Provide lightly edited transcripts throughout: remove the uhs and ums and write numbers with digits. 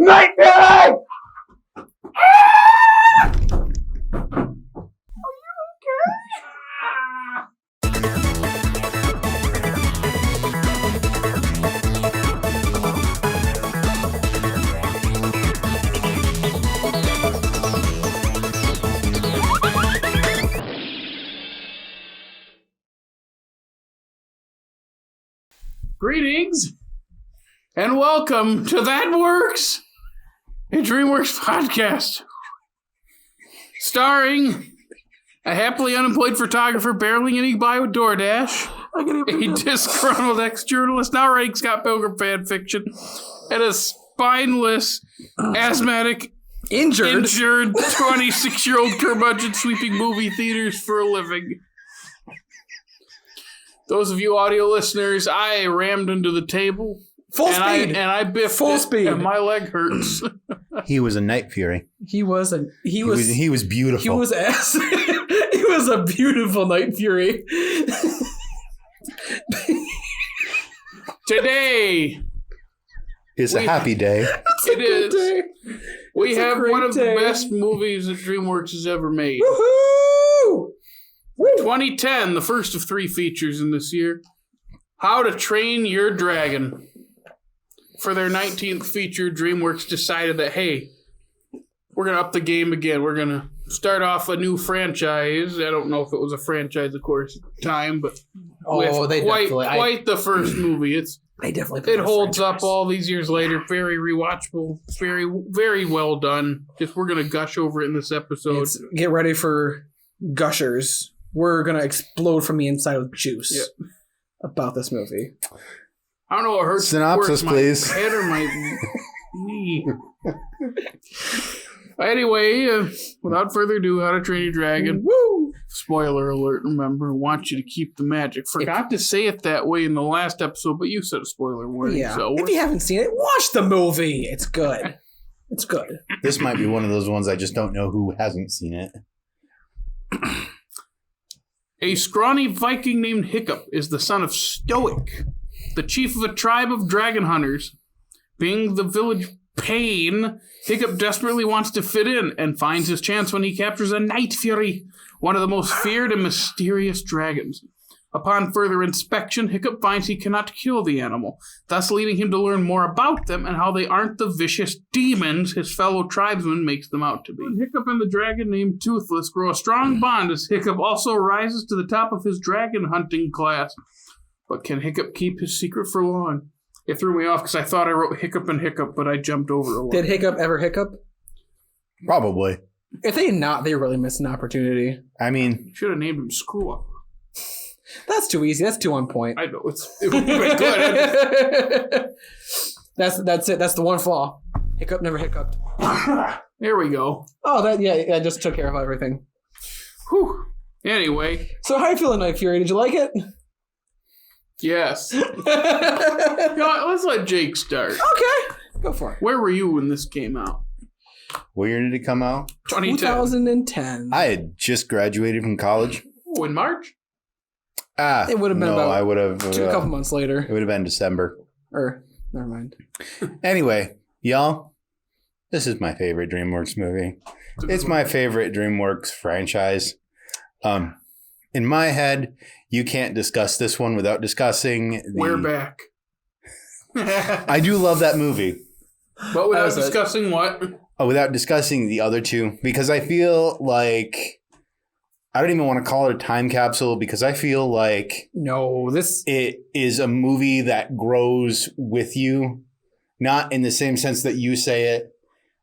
Night Fury! Greetings, and welcome to That Works, a DreamWorks podcast, starring a happily unemployed photographer barreling getting by with DoorDash, a disgruntled ex-journalist now writing Scott Pilgrim fan fiction, and a spineless, asthmatic, injured 26-year-old curmudgeon sweeping movie theaters for a living. Those of you audio listeners, I rammed into the table. Full speed. And I biffed Full it, speed. and my leg hurts. He was a night fury. He was beautiful. He was He was a beautiful night fury. Today It's a happy day. it is. Day. We It's a have great one of day. the best movies that DreamWorks has ever made. Woohoo! 2010, the first of 3 features in this year. How to Train Your Dragon. For their 19th feature, DreamWorks decided that, hey, we're going to up the game again. We're going to start off a new franchise. I don't know if it was a franchise, of course, at the time, but quite the first movie. It holds up all these years later. Very rewatchable. Very, very well done. We're going to gush over it in this episode. Get ready for gushers. We're going to explode from the inside with juice about this movie. I don't know what hurts. Synopsis, please. My head or my knee. Anyway, without further ado, How to Train Your Dragon. Woo! Spoiler alert, remember, want you to keep the magic. Forgot to say it that way in the last episode, but you said a spoiler warning. Yeah. So if you haven't seen it, watch the movie. It's good. It's good. This might be one of those ones I just don't know who hasn't seen it. A scrawny Viking named Hiccup is the son of Stoic, the chief of a tribe of dragon hunters. Being the village pain, Hiccup desperately wants to fit in and finds his chance when he captures a Night Fury, one of the most feared and mysterious dragons. Upon further inspection, Hiccup finds he cannot kill the animal, thus leading him to learn more about them and how they aren't the vicious demons his fellow tribesmen makes them out to be. Hiccup and the dragon named Toothless grow a strong bond as Hiccup also rises to the top of his dragon hunting class. But can Hiccup keep his secret for long? It threw me off because I thought I wrote Hiccup and Hiccup, but I jumped over a lot. Did Hiccup ever hiccup? Probably. If they did not, they really missed an opportunity. I mean, Should have named him Screw Up. That's too easy. That's too on point. I know it would be good. That's it. That's the one flaw. Hiccup never hiccuped. There we go. Oh, I just took care of everything. Whew. Anyway, So how you feeling, Night Fury? Did you like it? yes. Let's let Jake start. Okay, go for it. Where were you when this came out? what year did it come out? 2010. 2010. I had just graduated from college. Oh, in March? It would have been about I would have. a couple months later. It would have been December. Or, never mind. Anyway, y'all, this is my favorite DreamWorks movie. It's my favorite DreamWorks franchise. In my head, you can't discuss this one without discussing We're back. I do love that movie. But without discussing what? Without discussing the other two, because I feel like I don't even want to call it a time capsule, because I feel like it is a movie that grows with you, not in the same sense that you say it,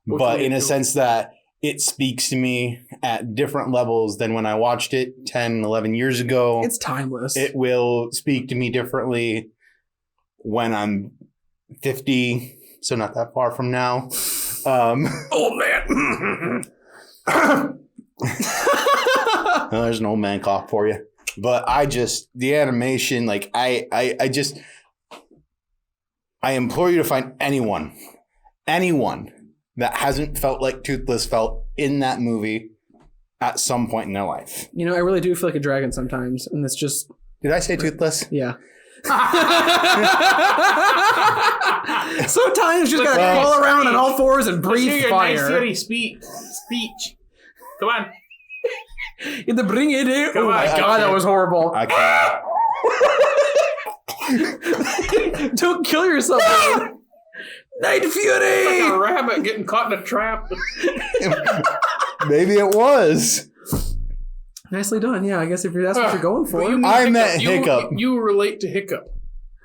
but in a sense that it speaks to me at different levels than when I watched it 10, 11 years ago. It's timeless. It will speak to me differently when I'm 50, so not that far from now. Old man. Oh, there's an old man cough for you. But the animation, like, I implore you to find anyone that hasn't felt like Toothless felt in that movie at some point in their life. I really do feel like a dragon sometimes. And it's just... Did I say Toothless? Yeah. Sometimes you just gotta crawl around on all fours and breathe fire. Nice speech. Come on. You have to bring it in. Oh my god, that was horrible. I can't. Don't kill yourself. Night Fury! Like a rabbit getting caught in a trap. Maybe it was. Nicely done. Yeah, I guess if that's what you're going for. I met Hiccup. You relate to Hiccup.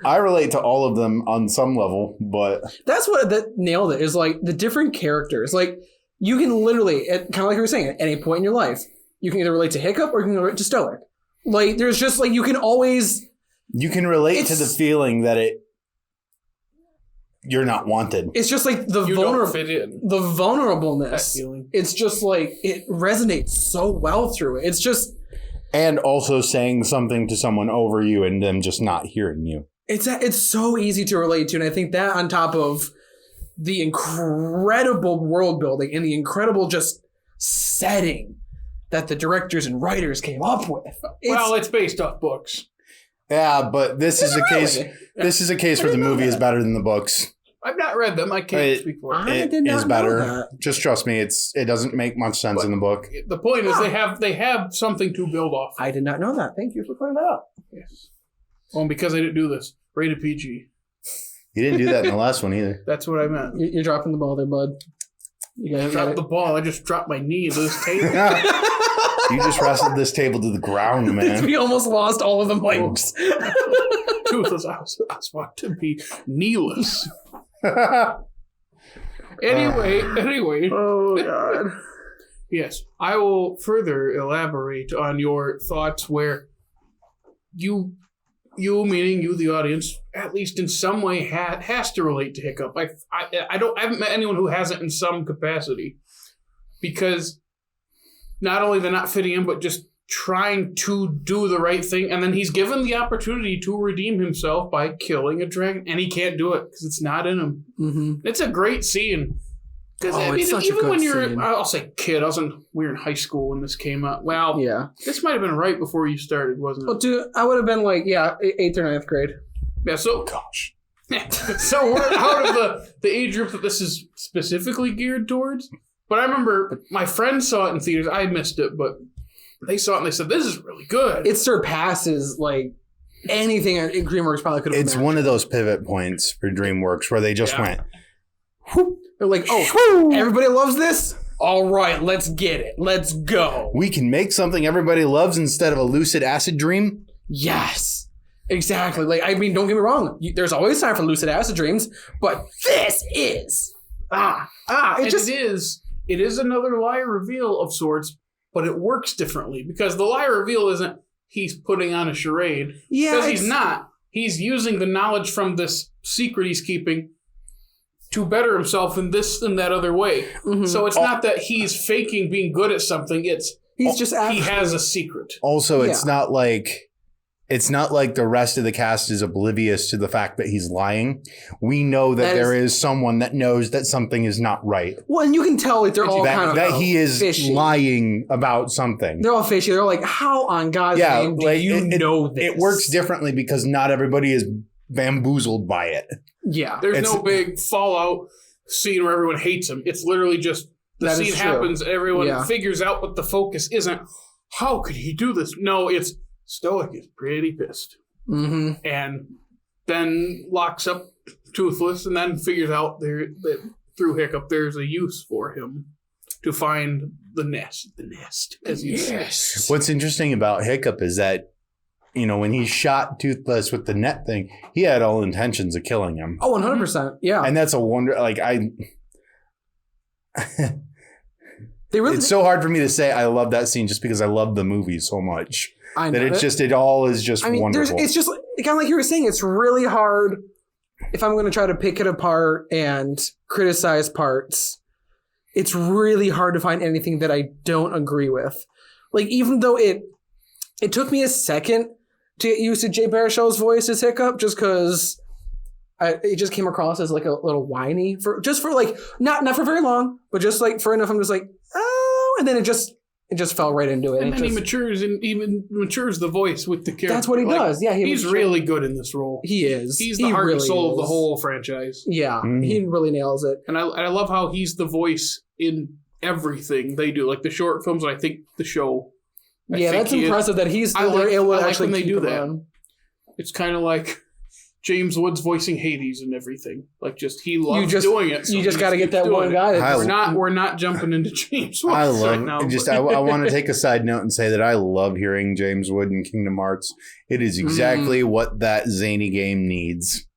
I relate to all of them on some level, but that's what that nailed it. Is like the different characters. Like you can literally, kind of like you were saying, at any point in your life, you can either relate to Hiccup or you can relate to Stoic. Like there's just like you can relate to the feeling that you're not wanted. It's just like the vulnerableness. It's just like it resonates so well through it. It's just and also saying something to someone over you and them just not hearing you. It's so easy to relate to, and I think that on top of the incredible world building and the incredible just setting that the directors and writers came up with. It's based off books. Yeah, but this is a case. This is a case where the movie is better than the books. I've not read them. I can't speak for it. I did not is better. know that. Just trust me. It doesn't make much sense in the book. The point is they have something to build off. I did not know that. Thank you for pointing that out. Yes. Well, because I didn't do this. Rated PG. You didn't do that in the last one either. That's what I meant. You're dropping the ball there, bud. You gotta drop the ball. I just dropped my knee to this table. You just wrestled this table to the ground, man. We almost lost all of the mics. Toothless. I was about to be kneeless. Anyway. Oh, God. Yes, I will further elaborate on your thoughts where you meaning you, the audience, at least in some way has to relate to Hiccup. I haven't met anyone who hasn't in some capacity, because not only they're not fitting in, but just trying to do the right thing, and then he's given the opportunity to redeem himself by killing a dragon, and he can't do it because it's not in him. Mm-hmm. It's a great scene. Because it's such even a good when you're, scene. I'll say kid, we were in high school when this came out. Well, yeah, this might have been right before you started, wasn't it? Well, dude, I would have been like, 8th or 9th grade. Yeah, so gosh. So we're out of the age group that this is specifically geared towards. But I remember my friends saw it in theaters. I missed it, but they saw it and they said, this is really good. It surpasses like anything DreamWorks probably could have. It's one of those pivot points for DreamWorks where they just went. Whoop. They're like, oh, everybody loves this? All right, let's get it. Let's go. We can make something everybody loves instead of a lucid acid dream? Yes. Exactly. Like, I mean, don't get me wrong. There's always time for lucid acid dreams, but this is. It is another lie reveal of sorts, but it works differently because the lie reveal isn't he's putting on a charade. Yeah. Because he's not. He's using the knowledge from this secret he's keeping to better himself in this and that other way. Mm-hmm. So it's not that he's faking being good at something. He has a secret. Also, it's not like the rest of the cast is oblivious to the fact that he's lying. We know that there is someone that knows that something is not right. Well, and you can tell they're all kind of that he is fishy. Lying about something. They're all fishy. They're like, how on God's name do you know this? It works differently because not everybody is bamboozled by it. Yeah. There's no big fallout scene where everyone hates him. It's literally just the scene happens and everyone figures out what the focus isn't. How could he do this? No, it's Stoic is pretty pissed. Mm-hmm. And then locks up Toothless and then figures out that through Hiccup there's a use for him to find the nest, as you say. What's interesting about Hiccup is that, when he shot Toothless with the net thing, he had all intentions of killing him. Oh, 100%. Yeah. And that's a wonder. It's so hard for me to say I love that scene just because I love the movie so much. I know it all is just wonderful. It's just kind of like you were saying, it's really hard if I'm going to try to pick it apart and criticize parts. It's really hard to find anything that I don't agree with. Like, even though it took me a second to get used to Jay Baruchel's voice as Hiccup, just because it just came across as like a little whiny for like not for very long, but just like for enough. I'm just like, oh, and then it just It just fell right into it. And then he matures the voice with the character. That's what he does. Yeah, he's really good in this role. He is. He's the heart and soul of the whole franchise. Yeah, he really nails it. And I love how he's the voice in everything they do, like the short films. And I think the show. That's impressive that he's able to actually when they do that. On. It's kind of like James Woods voicing Hades and everything. Like, he loves doing it. So you just got to get that one guy. We're not jumping into James Woods. I love right now, I want to take a side note and say that I love hearing James Wood in Kingdom Hearts. It is exactly what that zany game needs.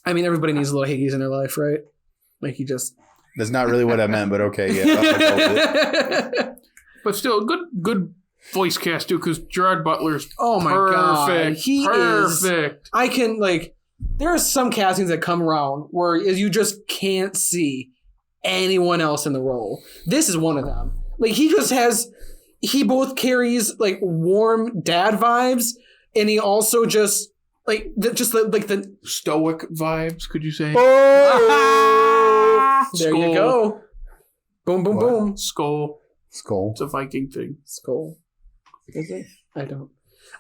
I mean, everybody needs a little Hades in their life, right? Like That's not really what I meant, but okay, yeah. But still, good voice cast too, because Gerard Butler's God, he perfect. I can there are some castings that come around where you just can't see anyone else in the role. This is one of them. Like, he both carries warm dad vibes, and he also just the stoic vibes. Could you say? Oh, there you go. Boom, boom, boom. Skull. It's a Viking thing. Skull. Is it? I don't.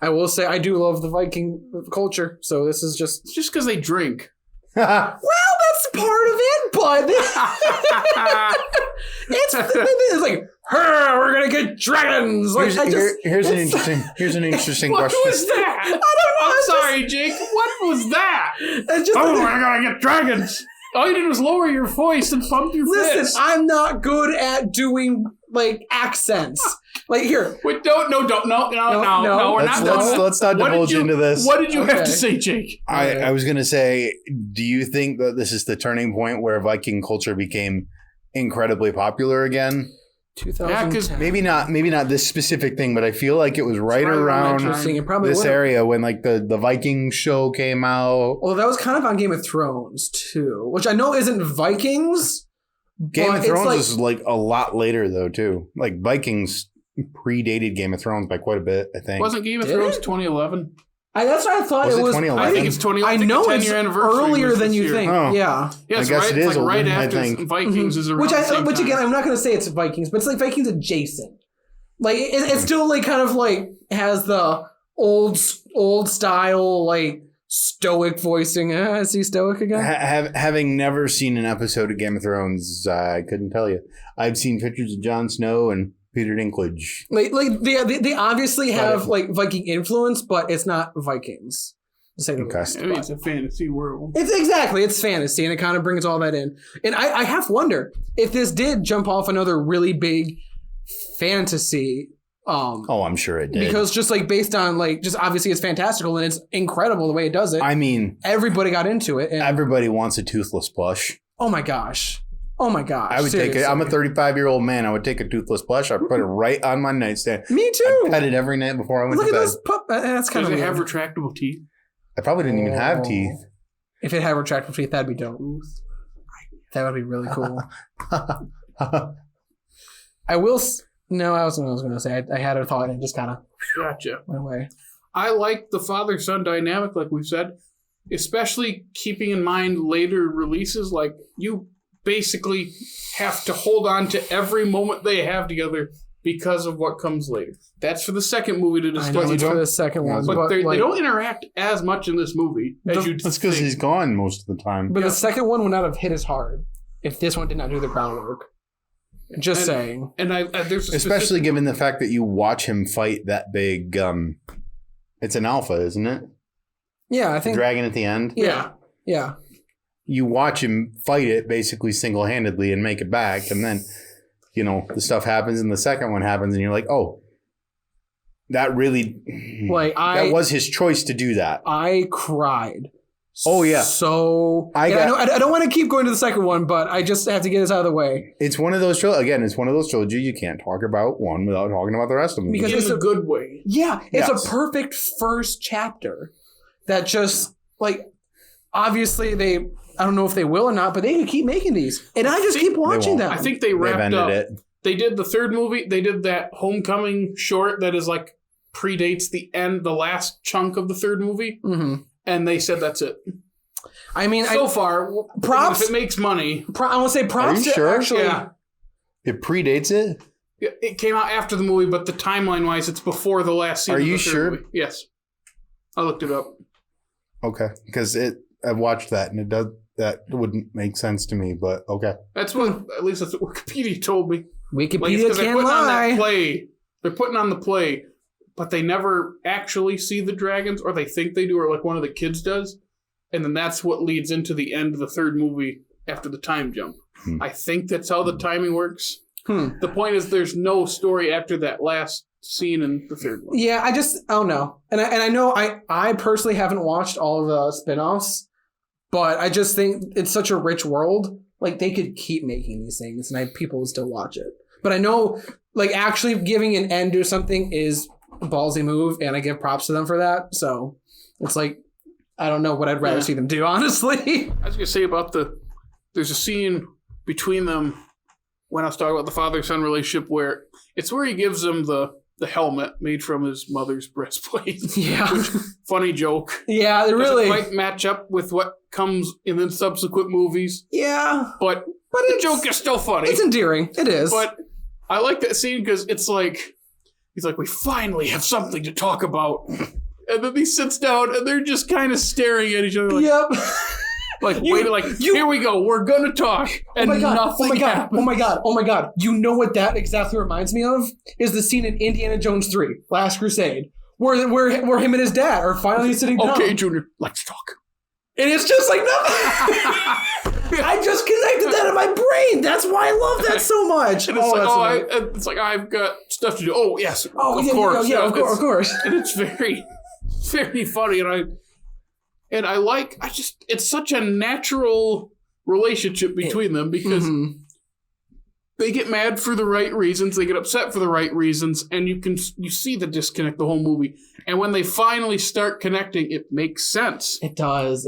I will say I do love the Viking culture, so this is just because they drink. Well, that's part of it, but it's like, we're gonna get dragons. Like, here's an interesting what question. What was that? I don't know. I'm sorry, Jake. What was that? We're gonna get dragons. All you did was lower your voice and pump your fist. Listen, I'm not good at doing accents. Here. Wait, no. We're not. Let's not divulge into this. What did you have to say, Jake? I was gonna say, do you think that this is the turning point where Viking culture became incredibly popular again? 2010. Maybe not this specific thing, but I feel like it was right around this area when the Viking show came out. Well, that was kind of on Game of Thrones too, which I know isn't Vikings. Game of Thrones is a lot later though too. Vikings predated Game of Thrones by quite a bit, I think. Wasn't Game of Thrones 2011? That's what I thought it was. 2011? I think it's 2011. I know it's earlier than you think. Oh. Yeah. I guess it is right after Vikings is around the same which time. again, I'm not going to say it's Vikings, but it's Vikings adjacent. It's still has the old style stoic voicing. Is he stoic again? Having never seen an episode of Game of Thrones, I couldn't tell you. I've seen pictures of Jon Snow and Peter Dinklage. They obviously have Viking influence, but it's not Vikings. Okay. It's a fantasy world. It's fantasy, and it kind of brings all that in. And I have to wonder if this did jump off another really big fantasy. I'm sure it did. Because just based on just obviously it's fantastical and it's incredible the way it does it. I mean, everybody got into it. And everybody wants a toothless plush. Oh my gosh. I would take it. I'm a 35-year-old man. I would take a toothless plush. I'd put it right on my nightstand. Me too. I'd pet it every night before I went to bed. Look at those that's kind of Does it have retractable teeth? I probably didn't even have teeth. If it had retractable teeth, that'd be dope. That would be really cool. I will. No, I was going to say. I had a thought and it just kind of went away. I like the father-son dynamic, like we've said, especially keeping in mind later releases. You basically have to hold on to every moment they have together because of what comes later. That's for the second movie to discuss. For the second one, but they don't interact as much in this movie as you'd That's because he's gone most of the time. But the second one would not have hit as hard if this one did not do the groundwork. Just saying. And there's especially given the fact that you watch him fight that big. It's an alpha, isn't it? Yeah, I think the dragon at the end. Yeah. You watch him fight it basically single-handedly and make it back, and then the stuff happens, and the second one happens, and you're like, oh, that really that was his choice to do that. I cried. Oh yeah. So I don't want to keep going to the second one, but I just have to get this out of the way. It's one of those it's one of those trilogies you can't talk about one without talking about the rest of them. Because it's a good way. Yeah, it's a perfect first chapter that just obviously I don't know if they will or not, but they can keep making these. And I just keep watching them. I think they wrapped up. They did the third movie. They did that Homecoming short that is predates the last chunk of the third movie. Mm-hmm. And they said that's it. I mean, so far, props. If it makes money. I want to say props. Are you sure? Actually, yeah. It predates it? It came out after the movie, but the timeline-wise, it's before the last scene. Are you of the third sure? Movie. Yes. I looked it up. Okay, because I've watched that, and that wouldn't make sense to me, but okay. At least that's what Wikipedia told me. Wikipedia can't lie. They're putting on the play, but they never actually see the dragons, or they think they do, or like one of the kids does. And then that's what leads into the end of the third movie after the time jump. I think that's how the timing works. The point is there's no story after that last scene in the third one. Yeah, I don't know. And I know I personally haven't watched all of the spin-offs, but I just think it's such a rich world. Like, they could keep making these things, and people would still watch it. But I know, like, actually giving an end to something is a ballsy move, and I give props to them for that. So it's like, I don't know what I'd rather see them do, honestly. I was going to say about there's a scene between them when I was talking about the father-son relationship where he gives him the helmet made from his mother's breastplate. Yeah. Which, funny joke. Yeah, it really doesn't quite match up with what comes in the subsequent movies. Yeah. But the joke is still funny. It's endearing. It is. But I like that scene because it's like, he's like, we finally have something to talk about. And then he sits down and they're just kind of staring at each other like, yep. Here we go. We're going to talk. And nothing happens. Oh my God. You know what that exactly reminds me of? Is the scene in Indiana Jones 3, Last Crusade, where him and his dad are finally sitting down. Okay, Junior, let's talk. And it's just like nothing. I just connected that in my brain. That's why I love that so much. And it's like, I've got stuff to do. Oh, yes. Of course. And it's very, very funny. And it's such a natural relationship between them because they get mad for the right reasons. They get upset for the right reasons. And you see the disconnect the whole movie. And when they finally start connecting, it makes sense. It does.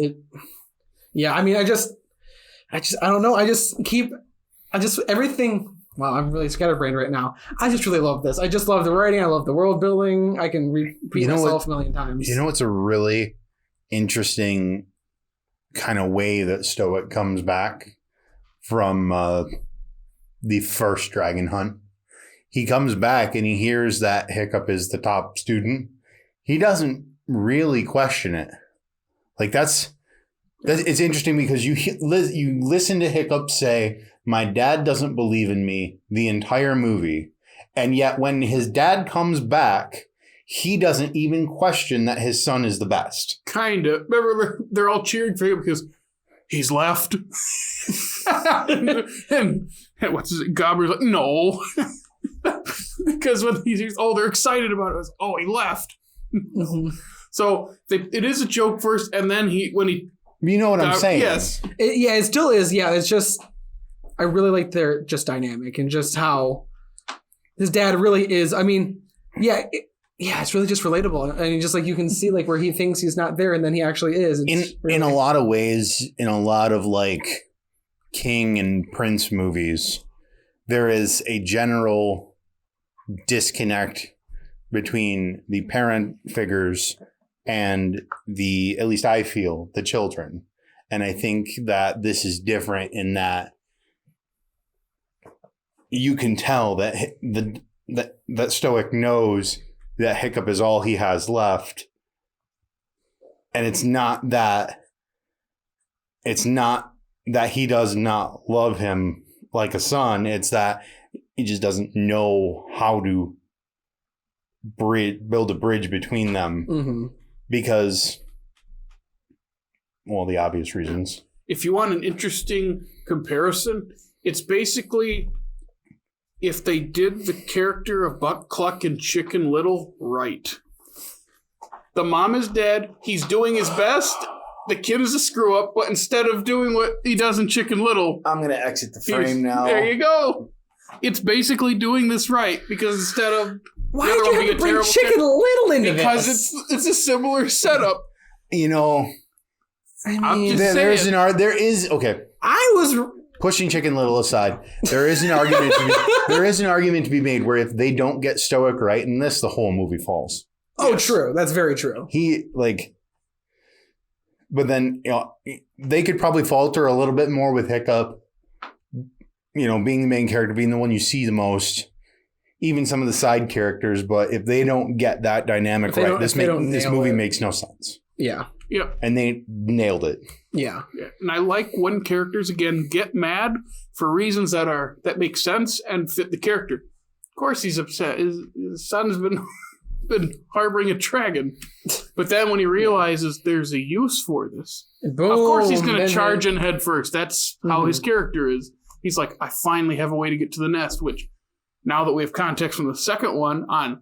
Yeah. I mean, I don't know. Everything. Wow, I'm really scatterbrained right now. I just really love this. I just love the writing. I love the world building. I can repeat myself a million times. You know what's a really interesting kind of way that Stoic comes back from the first dragon hunt? He comes back and he hears that Hiccup is the top student. He doesn't really question it. Like it's interesting because you listen to Hiccup say, my dad doesn't believe in me the entire movie. And yet when his dad comes back, he doesn't even question that his son is the best. Kind of. Remember, they're all cheering for him because he's left. and what's his Gobber's like, no. Because when he hears, they're excited about it. It's, he left. So it is a joke first, and then you know what I'm saying? Yes. It still is. Yeah, it's just, I really like their just dynamic and just how his dad really is. I mean, yeah, it's really just relatable. I mean, just like you can see like where he thinks he's not there and then he actually is. In a lot of ways, in a lot of like king and prince movies, there is a general disconnect between the parent figures and at least I feel, the children. And I think that this is different in that you can tell that that Stoic knows that Hiccup is all he has left. And it's not that he does not love him like a son. It's that he just doesn't know how to build a bridge between them because, well, the obvious reasons. If you want an interesting comparison, it's basically if they did the character of Buck Cluck and Chicken Little right. The mom is dead. He's doing his best. The kid is a screw up, but instead of doing what he does in Chicken Little, I'm going to exit the frame now. There you go. It's basically doing this right because instead of why did you have to bring Chicken Little into this? Because it's a similar setup. You know, I mean, there is okay. I was pushing Chicken Little aside. There is an argument. To be made where if they don't get Stoic right in this, the whole movie falls. Oh, yes. True. That's very true. But then they could probably falter a little bit more with Hiccup. Being the main character, being the one you see the most. even some of the side characters, but if they don't get that dynamic right, this movie makes no sense. Yeah. Yeah. And they nailed it. Yeah. And I like when characters, again, get mad for reasons that make sense and fit the character. Of course he's upset. His son's been harboring a dragon. But then when he realizes there's a use for this, boom, of course he's going to charge in head first. That's how his character is. He's like, I finally have a way to get to the nest, which now that we have context from the second one on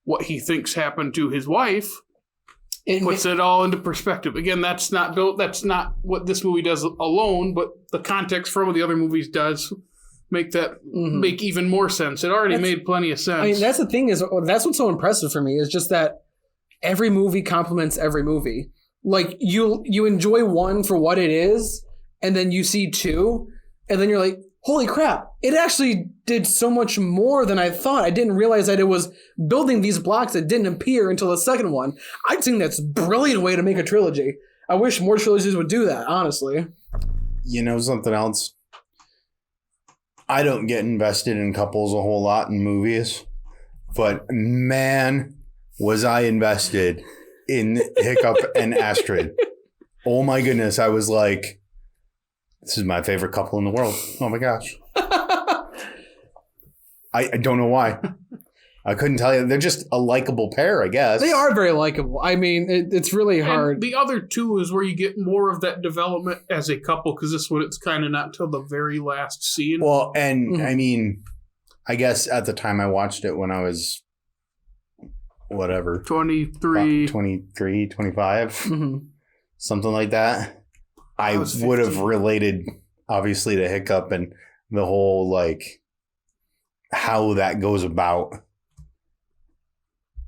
what he thinks happened to his wife, puts it all into perspective. Again, that's not what this movie does alone, but the context from what the other movies does make that make even more sense. It already made plenty of sense. I mean, that's the thing that's what's so impressive for me is just that every movie complements every movie. Like you enjoy one for what it is, and then you see two, and then you're like, holy crap, it actually did so much more than I thought. I didn't realize that it was building these blocks that didn't appear until the second one. I think that's a brilliant way to make a trilogy. I wish more trilogies would do that, honestly. You know something else? I don't get invested in couples a whole lot in movies, but man, was I invested in Hiccup and Astrid. Oh my goodness, I was like, this is my favorite couple in the world. Oh my gosh. I don't know why. I couldn't tell you. They're just a likable pair, I guess. They are very likable. I mean, it's really hard. And the other two is where you get more of that development as a couple, because this one, it's kind of not till the very last scene. Well, and I mean, I guess at the time I watched it when I was, whatever. 23. 25. Something like that. I would have related, obviously, to Hiccup and the whole, like, how that goes about.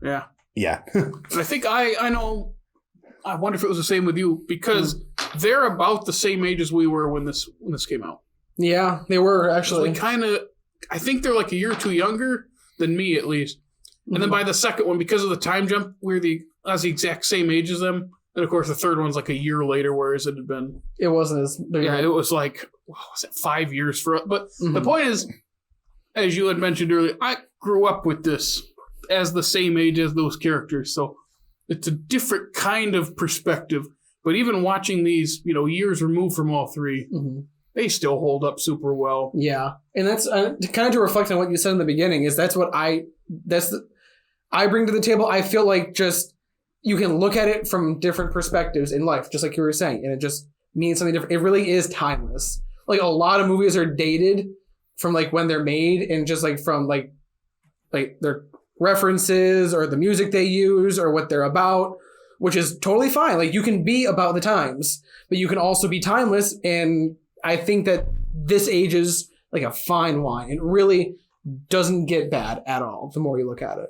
Yeah. Yeah. And I think I know, I wonder if it was the same with you, because they're about the same age as we were when this came out. Yeah, they were, actually. I think they're like a year or two younger than me, at least. And then by the second one, because of the time jump, we're the exact same age as them. And of course, the third one's like a year later, whereas it had been. It wasn't as. Yeah, it was like, what was it, 5 years for. But the point is, as you had mentioned earlier, I grew up with this as the same age as those characters, so it's a different kind of perspective. But even watching these, years removed from all three, they still hold up super well. Yeah, and that's kind of to reflect on what you said in the beginning. Is that's what I bring to the table. I feel like just. You can look at it from different perspectives in life, just like you were saying, and it just means something different. It really is timeless. Like a lot of movies are dated from like when they're made, and just like from like their references or the music they use or what they're about, which is totally fine. Like you can be about the times, but you can also be timeless. And I think that this ages like a fine wine. It really doesn't get bad at all the more you look at it.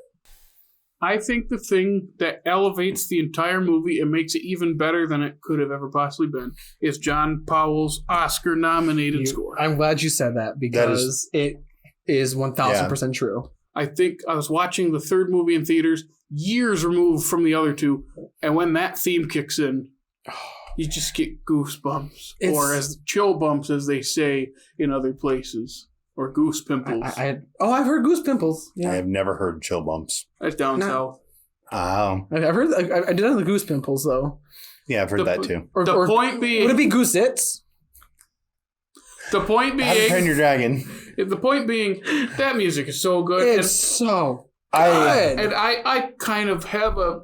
I think the thing that elevates the entire movie and makes it even better than it could have ever possibly been is John Powell's Oscar-nominated score. I'm glad you said that, because it is 1,000% true. I think I was watching the third movie in theaters, years removed from the other two, and when that theme kicks in, you just get goosebumps, or as chill bumps, as they say in other places. Or goose pimples. I've heard goose pimples. Yeah. I have never heard chill bumps. That's down south. I've heard. I did have the goose pimples though. Yeah, I've heard that too. The point being, would it be goose its? The point being, How to Train Your Dragon. The point being, that music is so good. It's so good. And I kind of have a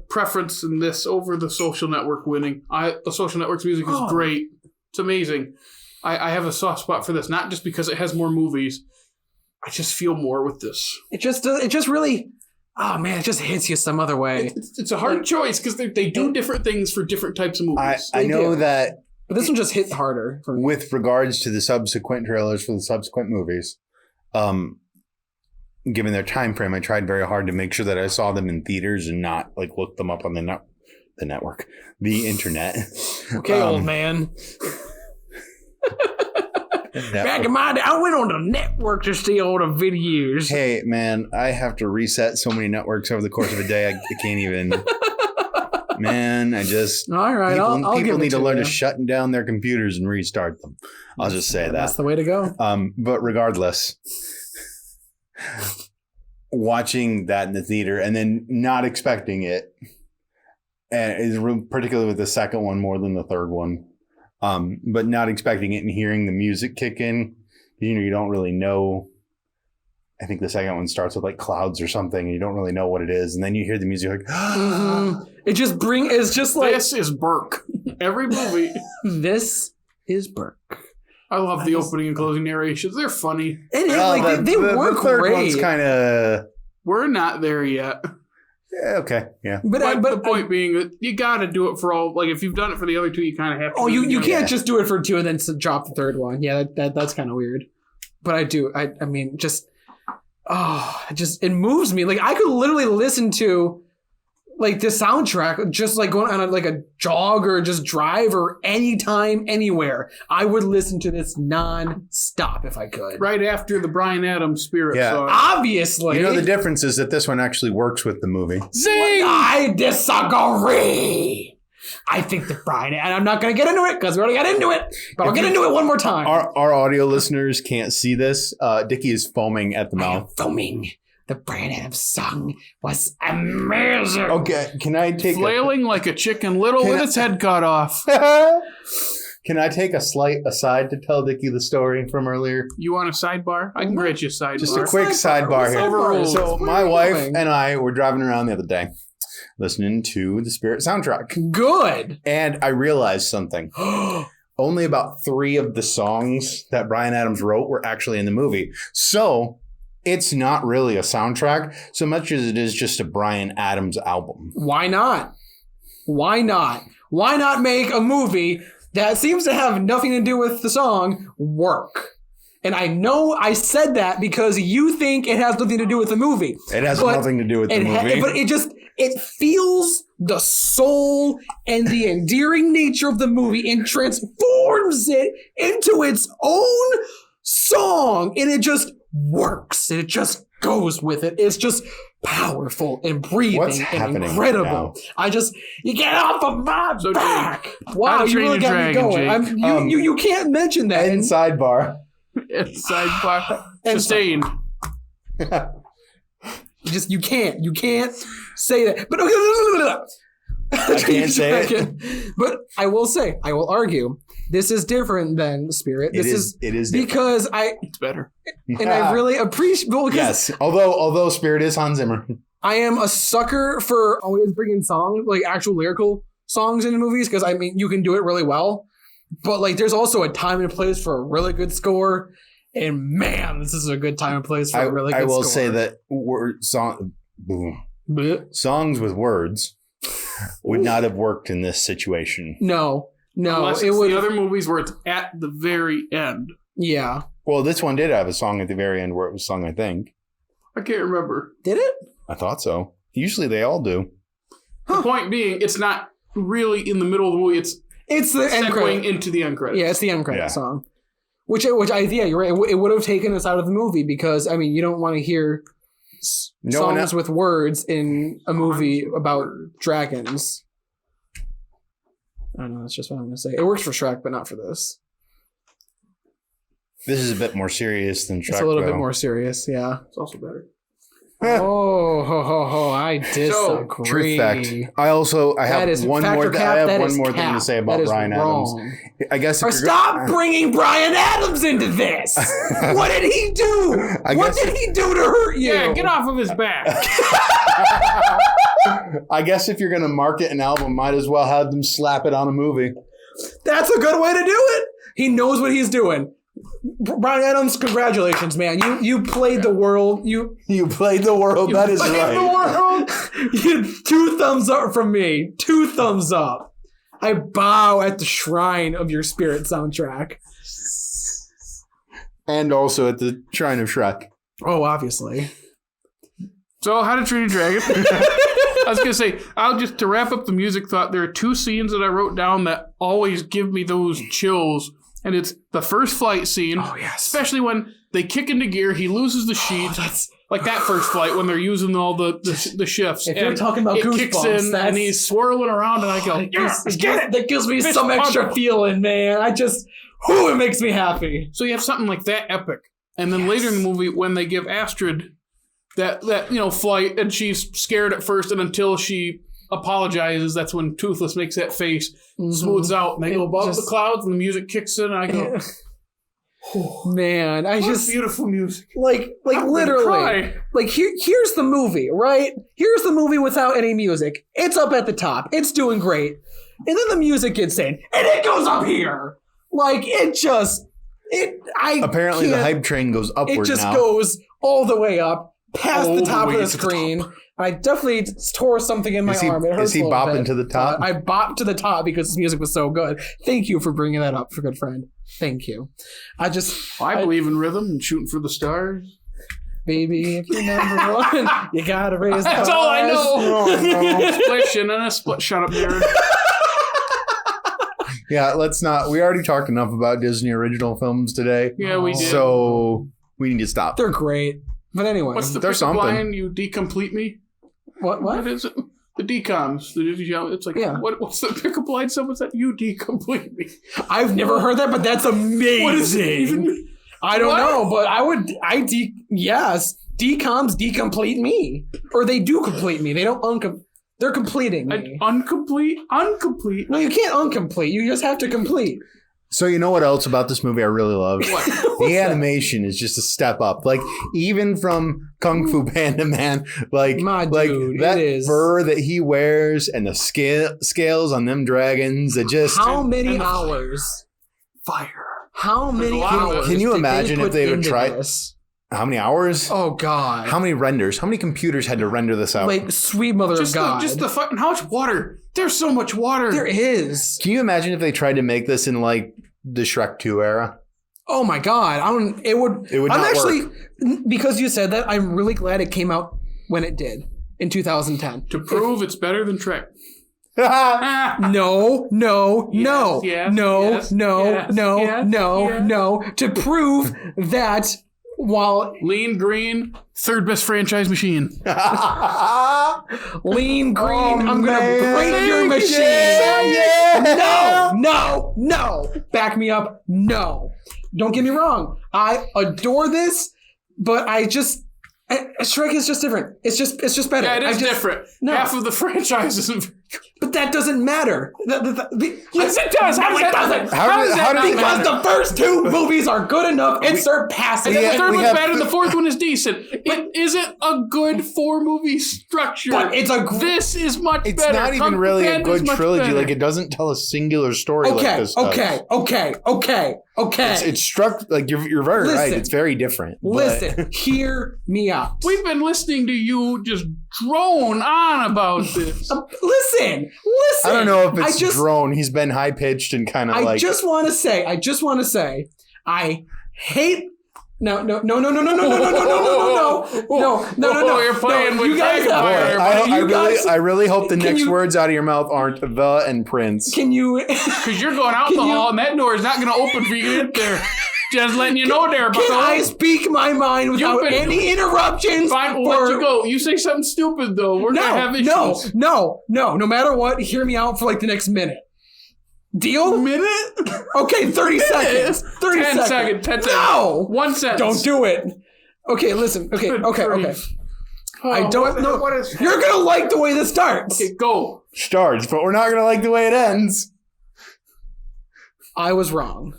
preference in this over the Social Network winning. The Social Network's music is great. It's amazing. I have a soft spot for this, not just because it has more movies. I just feel more with this. It just really, it just hits you some other way. It's a hard choice because they do different things for different types of movies. I know that. But this one just hit harder. With regards to the subsequent trailers for the subsequent movies, given their time frame, I tried very hard to make sure that I saw them in theaters and not like look them up on the network, the internet. Okay, old man. Back in my day, I went on the network to see all the videos. Hey, man, I have to reset so many networks over the course of a day. I can't even. Man, I just... All right, I'll people give need it to to learn you. to shut down their computers and restart them. I'll just say that. That's the way to go. But regardless, watching that in the theater and then not expecting it, and is particularly with the second one more than the third one, but not expecting it and hearing the music kick in, you don't really know. I think the second one starts with like clouds or something, and you don't really know what it is, and then you hear the music like, it's just like this is Burke. Every movie. This is Burke. I love the opening and closing narrations. They're funny. It is they work the third great. one's kind of... We're not there yet. Yeah, okay, yeah. But the point being that you got to do it for all. Like if you've done it for the other two, you kind of have to. Oh, you can't just do it for two and then drop the third one. Yeah, that's kind of weird. But I do. I mean, it moves me. Like I could literally listen to like the soundtrack just like going on a jog or just drive or anytime, anywhere. I would listen to this non-stop if I could. Right after the Bryan Adams Spirit song. Obviously. You know, the difference is that this one actually works with the movie. Zing! I disagree. I think that Bryan, and I'm not going to get into it because we already got into it, but I'll get into it one more time. Our audio listeners can't see this. Dickey is foaming at the mouth. Foaming. The Bryan Adams song was amazing. Okay, can I take flailing like a chicken little with its head cut off. Can I take a slight aside to tell Dickey the story from earlier? You want a sidebar? I can grant you a sidebar. Just a quick sidebar here. Overruled. So my wife and I were driving around the other day listening to the Spirit soundtrack. Good. And I realized something. Only about 3 of the songs that Bryan Adams wrote were actually in the movie. So it's not really a soundtrack so much as it is just a Bryan Adams album. Why not? Why not? Why not make a movie that seems to have nothing to do with the song work? And I know I said that because you think it has nothing to do with the movie. It has nothing to do with the movie. But it feels the soul and the endearing nature of the movie and transforms it into its own song. And it just works. It just goes with it. It's just powerful and breathing and incredible. Right you get off of my back. Wow, you really got me going. You can't mention that. And sidebar. Sidebar. Sustained. You can't say that. But I can't say it. But I will argue, this is different than Spirit. It is because it's better. And I really appreciate. Yes, although Spirit is Hans Zimmer. I am a sucker for always bringing songs, like actual lyrical songs into movies, because I mean you can do it really well. But like, there's also a time and place for a really good score. And man, this is a good time and place for a really good score. I will say that songs with words would not have worked in this situation. No. Unless it would. The other movies where it's at the very end. Yeah. Well, this one did have a song at the very end where it was sung, I think. I can't remember. Did it? I thought so. Usually they all do. The point being, it's not really in the middle of the movie. It's the end credit into the end credits. Yeah, it's the end credit song. Which you're right. It would have taken us out of the movie because I mean you don't want to hear songs with words in a movie about dragons. I don't know. That's just what I'm going to say. It works for Shrek, but not for this. This is a bit more serious than Shrek. It's a little bit more serious. Yeah, it's also better. I disagree. So, truth fact. I have one more thing to say about Bryan Adams. I guess. Stop bringing Bryan Adams into this. What did he do? What did he do to hurt you? Yeah, get off of his back. I guess if you're going to market an album, might as well have them slap it on a movie. That's a good way to do it. He knows what he's doing. Bryan Adams, congratulations, man! You played the world. You played the world. That is right. The world. 2 thumbs up from me. 2 thumbs up. I bow at the shrine of your Spirit soundtrack, and also at the shrine of Shrek. Oh, obviously. So, How to Train Your Dragon. I was gonna say, to wrap up the music thought. There are 2 scenes that I wrote down that always give me those chills. And it's the first flight scene, especially when they kick into gear, he loses the sheet. Like that first flight when they're using all the shifts. If you're talking about Goosebumps, kicks in and he's swirling around and I go, yes, get it. That gives me some extra feeling, man. It makes me happy. So you have something like that epic. And then later in the movie when they give Astrid that flight and she's scared at first and until she apologizes, that's when Toothless makes that face, smooths out, and they go above the clouds and the music kicks in and I go... Man, beautiful music. Like literally, like here's the movie, right? Here's the movie without any music. It's up at the top. It's doing great. And then the music gets in, and it goes up here. Like apparently the hype train goes upward now. It just goes all the way up, past the top of the screen. I definitely tore something in my arm. It hurts. Is he bopping to the top? I bopped to the top because his music was so good. Thank you for bringing that up, for good friend. Thank you. I believe in rhythm and shooting for the stars. Baby, if you're number one, you gotta raise the That's all I know. Splish and then a split. Shut up, Jared. Yeah, let's not. We already talked enough about Disney original films today. Yeah, we did. So we need to stop. They're great. But anyway. What's the pickup line? You decomplete me? What is it? The decoms. It's like, what's the pickup line? Someone said, you decomplete me. I've never heard that, but that's amazing. What does it even mean? I don't know, but yes. Decoms decomplete me. Or they do complete me. They don't they're completing me. Uncomplete? No, you can't uncomplete. You just have to complete. So you know what else about this movie I really love? What? The animation is just a step up. Like even from Kung Fu Panda Man, that fur that he wears and the scales on them dragons. How many hours? Fire. How many hours? Can you imagine if they would try this? How many hours? Oh God! How many renders? How many computers had to render this out? Like sweet mother of God! Just the fucking how much water? There's so much water. There is. Can you imagine if they tried to make this in like the Shrek 2 era? Oh my God! It would not work. Because you said that, I'm really glad it came out when it did in 2010 to prove it's better than Shrek. No. To prove that while Lean Green, third best franchise machine. Lean Green, I'm gonna break your machine. No. Back me up. No. Don't get me wrong. I adore this, but Shrek is just different. It's just better. Yeah, it is different. No. Half of the franchise isn't. But that doesn't matter. Yes, it does. How does that not because the first two movies are good enough and surpassing. And the third one's bad and the fourth one is decent. It isn't a good 4-movie structure. But this is much better. It's not even really a good trilogy. Better. Like it doesn't tell a singular story like this does. Okay. It's struck like you're very right. It's very different. Listen, hear me out. We've been listening to you just drone on about this. Listen. I don't know if it's drone. He's been high pitched and kind of like. I just want to say. I hate. No. You're playing with Dragonfire. I really hope the next words out of your mouth aren't the and Prince. Can you? Because you're going out the hall and that door is not going to open for you to get there. Just letting you know there, Can I speak my mind without any interruptions? Fine, we'll let you go. You say something stupid, though. We're going to have issues. No. No matter what, hear me out for like the next minute. Deal? Minute? Okay, 30 seconds. 30 10 seconds. 10 seconds. No! 1 sentence. Don't do it. Okay, listen. Okay. I don't know. You're going to like the way this starts. Okay, go. Starts, but we're not going to like the way it ends. I was wrong.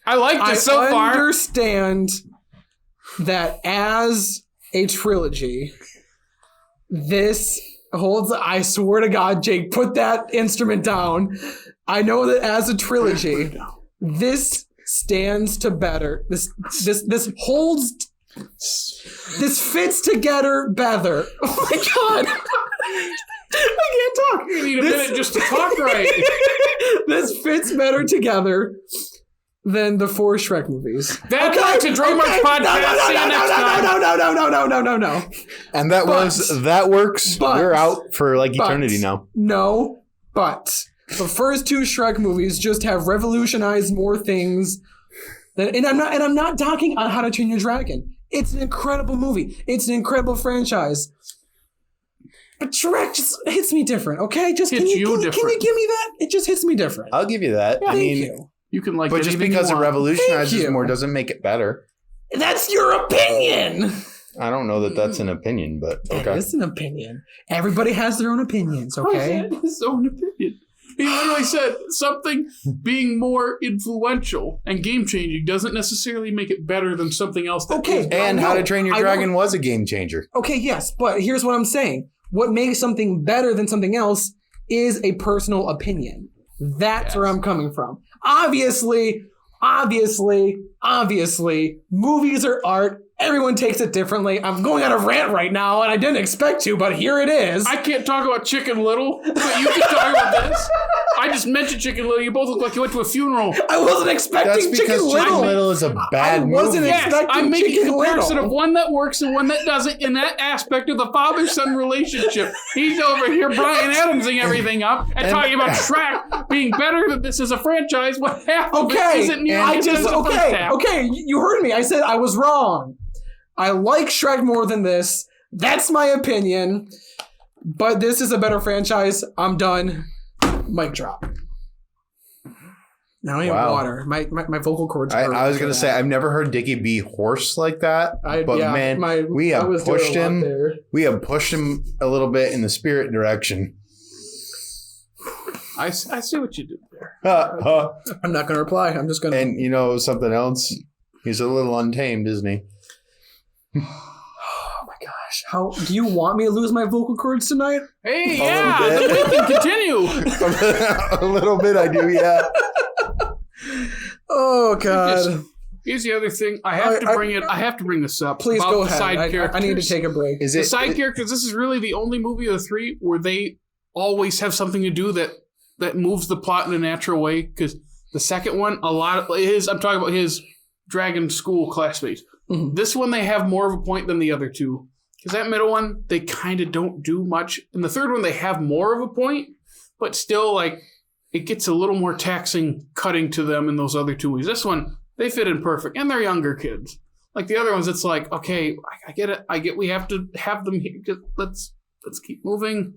I liked it so far. I understand that as a trilogy, this holds. I swear to God, Jake, put that instrument down. I know that as a trilogy, this stands to better. This holds. This fits together better. Oh my God. I can't talk. You need a minute just to talk right. This fits better together than the 4 Shrek movies. That's a DreamWorks podcast. See you next time. No. And that works. We're out for like eternity now. No, but the first 2 Shrek movies just have revolutionized more things And I'm not talking on How to Train Your Dragon. It's an incredible movie. It's an incredible franchise. But Shrek just hits me different, okay? Can you give me that? It just hits me different. I'll give you that. Yeah, thank you. You can like, but just because it revolutionizes more doesn't make it better. That's your opinion. I don't know that that's an opinion, but okay. It is an opinion. Everybody has their own opinions, okay? His own opinion. He literally said something being more influential and game-changing doesn't necessarily make it better than something else. And How to Train Your Dragon was a game changer. Okay, yes, but here's what I'm saying. What makes something better than something else is a personal opinion. That's where I'm coming from. Obviously, movies are art. Everyone takes it differently. I'm going on a rant right now, and I didn't expect to, but here it is. I can't talk about Chicken Little, but you can talk about this. I just mentioned Chicken Little. You both look like you went to a funeral. I wasn't expecting Chicken Little. Chicken Little is a bad movie. I wasn't expecting I'm making Chicken a comparison Little. of one that works and one that doesn't in that aspect of the father-son relationship. He's over here Brian Adamsing everything up and talking about Shrek being better than this as a franchise. What happened? Okay, you heard me. I said I was wrong. I like Shrek more than this. That's my opinion. But this is a better franchise. I'm done. Mic drop. Now I need water. My vocal cords hurt. I was going to say, I've never heard Dickey be hoarse like that. We have pushed him. We have pushed him a little bit in the spirit direction. I see what you did there. I'm not going to reply. I'm just going to... And you know something else? He's a little untamed, isn't he? Oh my gosh. How do you want me to lose my vocal cords tonight? Hey, then we can continue. A little bit, I do, yeah. Oh god. Here's the other thing. I have to bring this up. Please go ahead. I need to take a break. The side characters, this is really the only movie of the three where they always have something to do that moves the plot in a natural way. Because the second one, I'm talking about his dragon school classmates. Mm-hmm. This one, they have more of a point than the other two. Because that middle one, they kind of don't do much. And the third one, they have more of a point, but still, like, it gets a little more taxing cutting to them in those other two movies. This one, they fit in perfect. And they're younger kids. Like the other ones, it's like, okay, I get it. We have to have them here. Let's keep moving.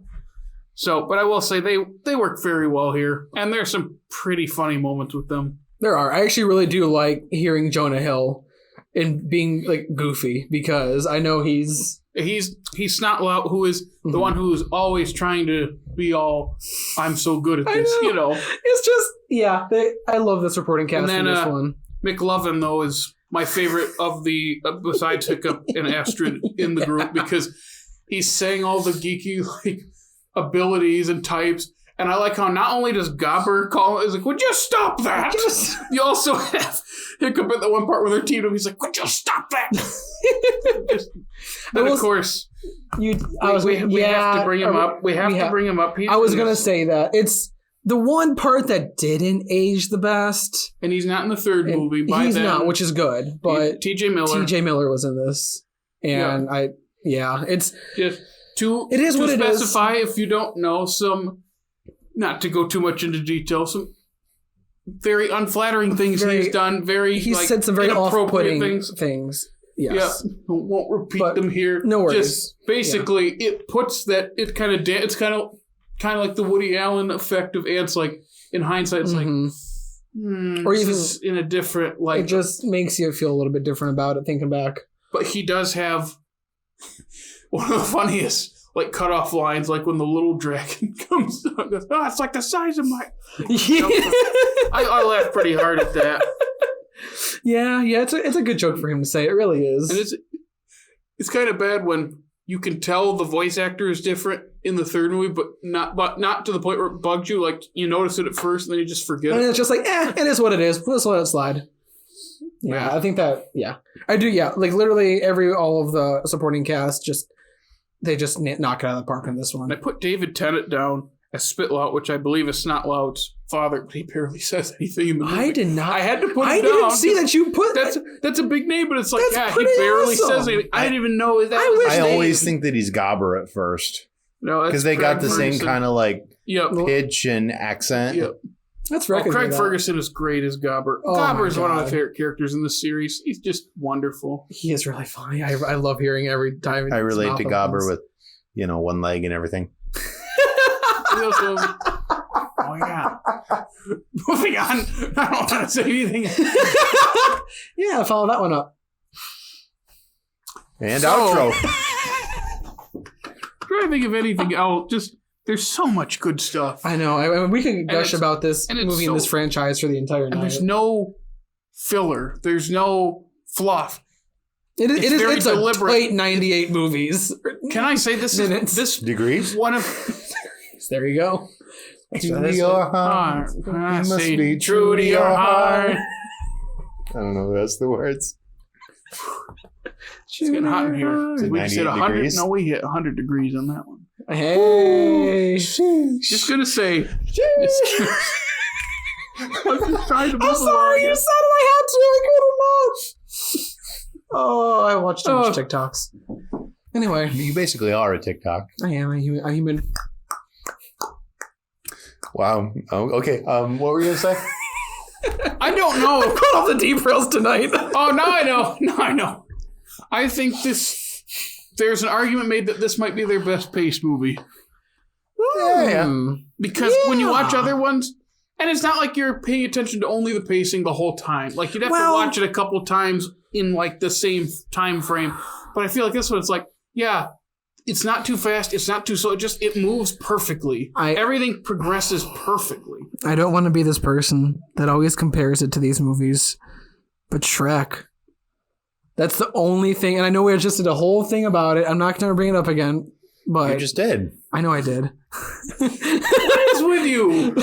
So, but I will say they work very well here. And there's some pretty funny moments with them. There are. I actually really do like hearing Jonah Hill and being like goofy because I know he's Snot Lout, who is the one who's always trying to be all, I'm so good at this, you know. It's just, I love this supporting cast in this one. McLovin, though, is my favorite of the, besides Hiccup and Astrid in the group, because he's saying all the geeky like abilities and types. And I like how not only does Gobber call it, he's like, would you stop that? You also have Hiccup at the one part where they're teamed up. He's like, would you stop that? And of course, we have to bring him up. We have to bring him up. I was going to say that. It's the one part that didn't age the best. And he's not in the third movie. He's not, which is good. But T.J. Miller was in this. And it's just to specify, if you don't know, not to go too much into detail, some very unflattering things he's done. He's said some very off-putting things. Yes. Yeah, won't repeat them here. No worries. Just basically, it puts that it's kind of like the Woody Allen effect of ants. Like in hindsight, it's like, or even in a different like. It just makes you feel a little bit different about it thinking back. But he does have one of the funniest. Like cut off lines, like when the little dragon comes up, goes, it's like the size of my. I laughed pretty hard at that. Yeah, it's a good joke for him to say. It really is. And it's kind of bad when you can tell the voice actor is different in the third movie, but not to the point where it bugs you. Like you notice it at first, and then you just forget. And it's just like, it is what it is. Let's let it slide. Yeah, I think that. Yeah, I do. Yeah, like literally all of the supporting cast They just knock it out of the park in this one. I put David Tennant down as Spitlout, which I believe is Snot Lout's father, but he barely says anything in the movie. I did not. I had to put him down. I didn't see that you put... That's a big name, but it's like, he barely says anything. I didn't even know that. I always think that he's Gobber at first. No, because they got the same kind of like pitch and accent. Yep. That's Craig Ferguson is great as Gobber. Oh Gobber is one of my favorite characters in this series. He's just wonderful. He is really funny. I love hearing every time. I relate to Gobber with, one leg and everything. Oh yeah. Moving on. I don't want to say anything. Yeah, follow that one up. And outro. Trying to think of anything else. There's so much good stuff. I know. I mean, we can gush about this movie and this franchise for the entire night. And there's no filler. There's no fluff. It's a late 98 movies. Can I say this? This degrees? One of. There you go. To your heart. You must be true to your heart. I don't know the rest of the words. It's getting hot in here. We said 100. Degrees? No, we hit 100 degrees on that one. Hey. Just gonna say. I'm just trying to move sorry, you said it. I had to. I couldn't not. Oh, I watched too much TikToks. Anyway. You basically are a TikTok. I am a human. Wow. Oh, okay. What were you going to say? I don't know. I'm going off the deep rails tonight. Oh, now I know. I think there's an argument made that this might be their best paced movie. Yeah. Because when you watch other ones, and it's not like you're paying attention to only the pacing the whole time. Like, you'd have to watch it a couple times in, like, the same time frame. But I feel like this one, it's like, yeah, it's not too fast, it's not too slow, it moves perfectly. Everything progresses perfectly. I don't want to be this person that always compares it to these movies, but Shrek. That's the only thing, and I know we just did a whole thing about it. I'm not going to bring it up again, but... You just did. I know I did. What is with you?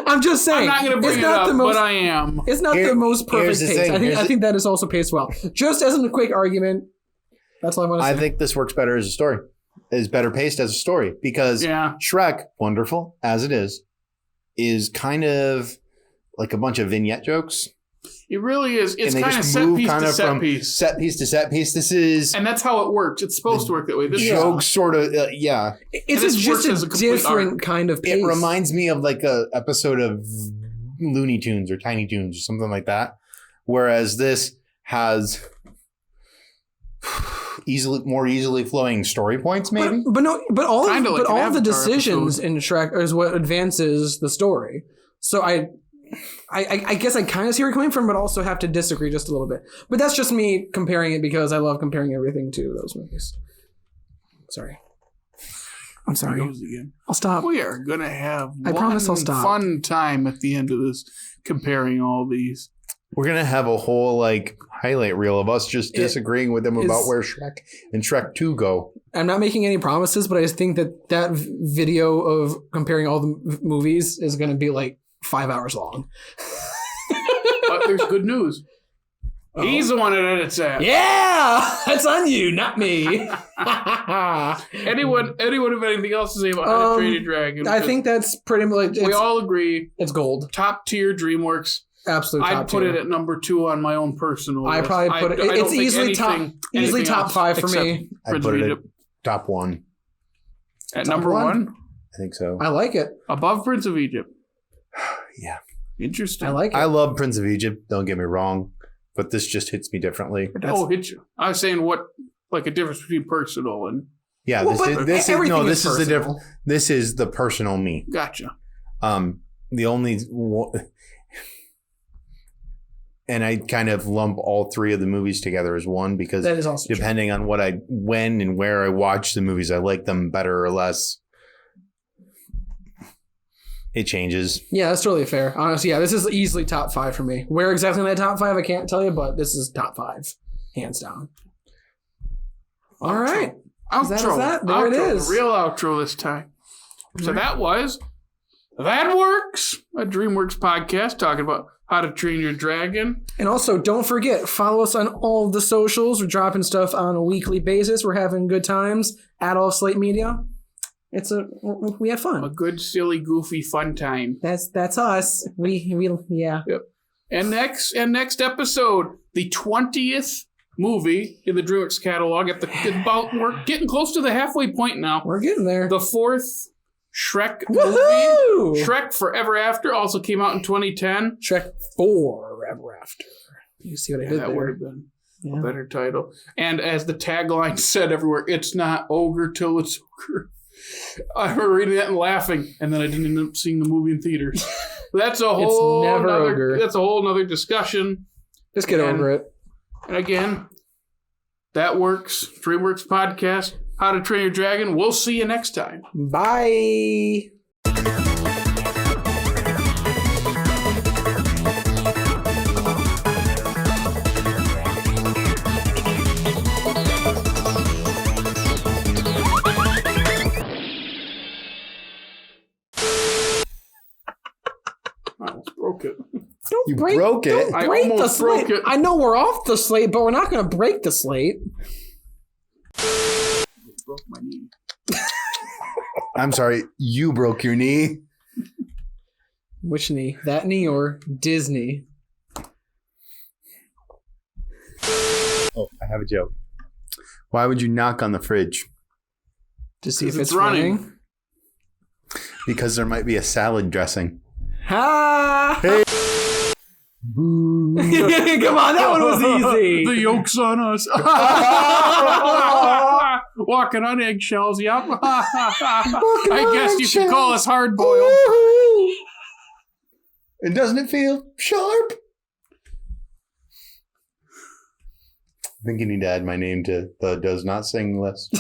I'm just saying. I'm not going to bring it up, but I am. It's not the most perfect pace. I think that is also paced well. Just as a quick argument, that's all I want to say. I think this works better as a story. Is better paced as a story. Because Shrek, wonderful as it is kind of like a bunch of vignette jokes. It really is. It's kind of set piece to set piece. Set piece to set piece. This is... And that's how it works. It's supposed to work that way. This joke sort of, yeah. It's just a different kind of pace. It reminds me of like a episode of Looney Tunes or Tiny Toons or something like that. Whereas this has... more easily flowing story points, maybe. But all of the decisions in Shrek is what advances the story. So I guess I kind of see where you're coming from, but also have to disagree just a little bit. But that's just me comparing it because I love comparing everything to those movies. Sorry. I'm sorry. I'll stop. We are gonna have I promise I'll stop. Fun time at the end of this comparing all these. We're going to have a whole highlight reel of us just disagreeing with them about where Shrek and Shrek 2 go. I'm not making any promises, but I just think that video of comparing all the movies is going to be 5 hours long. But there's good news. He's the one that edits that. Yeah! That's on you, not me. Anyone have anything else to say about How to Train Your Dragon? I think that's pretty much... We all agree. It's gold. Top tier DreamWorks. Absolute top I'd put it at number 2 on my own personal list. I probably put it... It's easily top 5 for me. I put it at top 1. At number 1? I think so. I like it. Above Prince of Egypt. Yeah. Interesting. I like it. I love Prince of Egypt, don't get me wrong, but this just hits me differently. Hit you. I was saying a difference between personal and... Yeah, this is the difference. This is the personal me. Gotcha. The only... And I kind of lump all 3 of the movies together as one because that is also depending on when and where I watch the movies, I like them better or less. It changes. Yeah, that's totally fair. Honestly, yeah, this is easily top 5 for me. Where exactly in that top 5, I can't tell you, but this is top 5, hands down. All right. Outro. There it is. The real outro this time. So that was That Works, a DreamWorks podcast talking about How to Train Your Dragon. And also, don't forget, follow us on all of the socials. We're dropping stuff on a weekly basis. We're having good times at all Slate Media. We have fun. A good, silly, goofy, fun time. That's us. Yeah. Yep. And next episode, the 20th movie in the DreamWorks catalog. We're getting close to the halfway point now. We're getting there. The 4th Shrek Woohoo! movie. Shrek Forever After also came out in 2010. Shrek 4 Ever After. You see what I did That there? would have been a better title. And as the tagline said everywhere, it's not ogre till it's ogre. I remember reading that and laughing, and then I didn't end up seeing the movie in theaters. That's a whole ogre. That's a whole nother discussion. Just get over it. And again, that works. DreamWorks podcast, How to Train Your Dragon. We'll see you next time. Bye. I almost broke it. Don't You break, broke it. Don't I break the almost broke slate. it. I know we're off the slate, but we're not going to break the slate. I broke my knee. I'm sorry, you broke your knee. Which knee? That knee or Disney? Oh, I have a joke. Why would you knock on the fridge? To see if 'Cause it's it's running. running. Because there might be a salad dressing. Ha! Hey. Come on, that one was easy. The yoke's on us. Walking on eggshells, yep. I guess you could call us hard boiled. And doesn't it feel sharp? I think you need to add my name to the does not sing list.